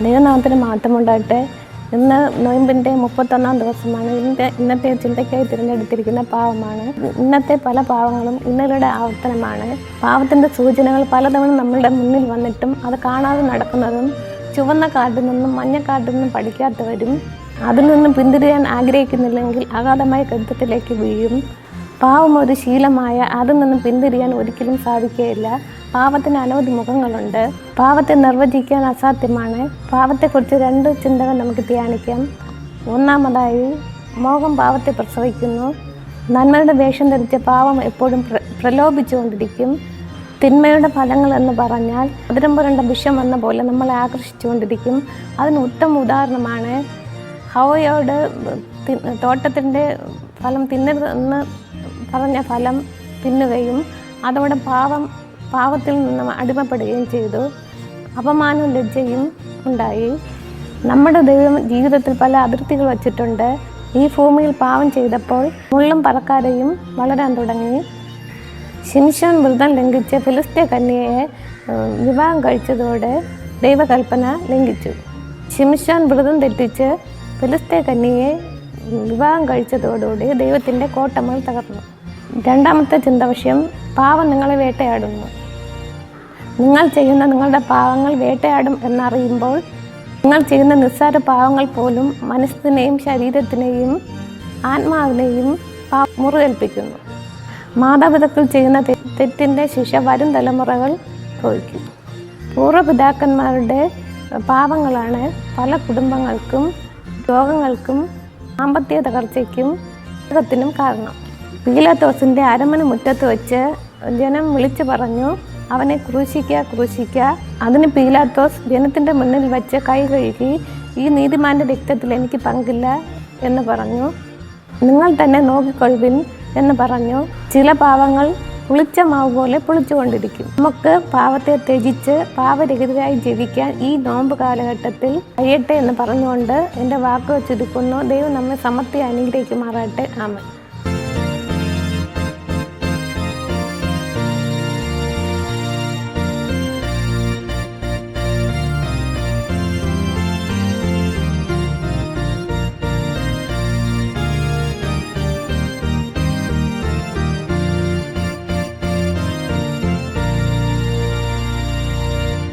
ദൈവനാമത്തിന് മാറ്റമുണ്ടാകട്ടെ. ഇന്ന് നോയമ്പിൻ്റെ 31-ാം ദിവസമാണ്. ഇന്നത്തെ ചിന്തയ്ക്കായി തിരഞ്ഞെടുത്തിരിക്കുന്ന പാവമാണ്. ഇന്നത്തെ പല പാവങ്ങളും ഇന്നലയുടെ ആവർത്തനമാണ്. പാവത്തിൻ്റെ സൂചനകൾ പലതവണ നമ്മളുടെ മുന്നിൽ വന്നിട്ടും അത് കാണാതെ നടക്കുന്നതും, ചുവന്ന കാർഡിൽ നിന്നും മഞ്ഞ കാർഡിൽ നിന്നും പഠിക്കാത്തവരും, അതിൽ നിന്നും പിന്തിരിയാൻ ആഗ്രഹിക്കുന്നില്ലെങ്കിൽ അഗാധമായ കരുത്തത്തിലേക്ക് വീഴും. പാവം ഒരു ശീലമായ അതിൽ നിന്നും പിന്തിരിയാൻ ഒരിക്കലും സാധിക്കുകയില്ല. പാവത്തിന് അനവധി മുഖങ്ങളുണ്ട്. പാവത്തെ നിർവചിക്കാൻ അസാധ്യമാണ്. പാവത്തെക്കുറിച്ച് 2 ചിന്തകൾ നമുക്ക് ധ്യാനിക്കാം. ഒന്നാമതായി, മോഹം പാവത്തെ പ്രസവിക്കുന്നു. നന്മയുടെ വേഷം ധരിച്ച പാവം എപ്പോഴും പ്രലോഭിച്ചുകൊണ്ടിരിക്കും. തിന്മയുടെ ഫലങ്ങൾ എന്ന് പറഞ്ഞാൽ മധുരം പുരണ്ട വിഷം എന്ന പോലെ നമ്മളെ ആകർഷിച്ചുകൊണ്ടിരിക്കും. അതിന് ഉത്തമ ഉദാഹരണമാണ് ഹവ്വയോട് തോട്ടത്തിൻ്റെ ഫലം തിന്നരുതെന്ന് പറഞ്ഞ ഫലം തിന്നുകയും അതോടെ പാവത്തിൽ നിന്ന് അടിമപ്പെടുകയും ചെയ്തു. അപമാനവും ലജ്ജയും ഉണ്ടായി. നമ്മുടെ ദൈവം ജീവിതത്തിൽ പല അതിർത്തികൾ വച്ചിട്ടുണ്ട്. ഈ ഭൂമിയിൽ പാവം ചെയ്തപ്പോൾ മുള്ളും പറക്കാരെയും വളരാൻ തുടങ്ങി. ശിംശോൻ വ്രതം ലംഘിച്ച് ഫിലിസ്ത്യ കന്യയെ വിവാഹം കഴിച്ചതോടെ ദൈവകൽപ്പന ലംഘിച്ചു. ശിംശോൻ വ്രതം തെറ്റിച്ച് ഫിലിസ്ത്യ കന്യയെ വിവാഹം കഴിച്ചതോടുകൂടി ദൈവത്തിൻ്റെ കോട്ടമൽ തകർന്നു. രണ്ടാമത്തെ ചിന്താവിഷയം, പാവം നിങ്ങളെ വേട്ടയാടുന്നു. നിങ്ങൾ ചെയ്യുന്ന നിങ്ങളുടെ പാവങ്ങൾ വേട്ടയാടും എന്നറിയുമ്പോൾ നിങ്ങൾ ചെയ്യുന്ന നിസ്സാര പാവങ്ങൾ പോലും മനസ്സിനെയും ശരീരത്തിനെയും ആത്മാവിനെയും മുറിവേൽപ്പിക്കുന്നു. മാതാപിതാക്കൾ ചെയ്യുന്ന തെറ്റിൻ്റെ ശിക്ഷ വരും തലമുറകൾ ഭവിക്കും. പൂർവ്വപിതാക്കന്മാരുടെ പാവങ്ങളാണ് പല കുടുംബങ്ങൾക്കും രോഗങ്ങൾക്കും സാമ്പത്തിക തകർച്ചയ്ക്കും ത്തിനും കാരണം. പീലാത്തോസിൻ്റെ അരമന മുറ്റത്ത് വെച്ച് ജനം വിളിച്ചു പറഞ്ഞു, അവനെ ക്രൂശിക്കുക. അതിന് പീലാത്തോസ് ജനത്തിൻ്റെ മുന്നിൽ വെച്ച് കൈ കഴുകി, ഈ നീതിമാൻ്റെ രക്തത്തിൽ എനിക്ക് പങ്കില്ല എന്ന് പറഞ്ഞു. നിങ്ങൾ തന്നെ നോക്കിക്കൊള്ളുവിൻ എന്ന് പറഞ്ഞു. ചില പാവങ്ങൾ പുളിച്ച മാവ് പോലെ പുളിച്ചുകൊണ്ടിരിക്കും. നമുക്ക് പാവത്തെ ത്യജിച്ച് പാവരഹിതരായി ജീവിക്കാൻ ഈ നോമ്പ് കാലഘട്ടത്തിൽ കഴിയട്ടെ എന്ന് പറഞ്ഞുകൊണ്ട് എൻ്റെ വാക്ക് ചുരുക്കുന്നു. ദൈവം നമ്മെ സമൃദ്ധി അനുഗ്രഹിക്കുമാറാകട്ടെ. ആമേൻ.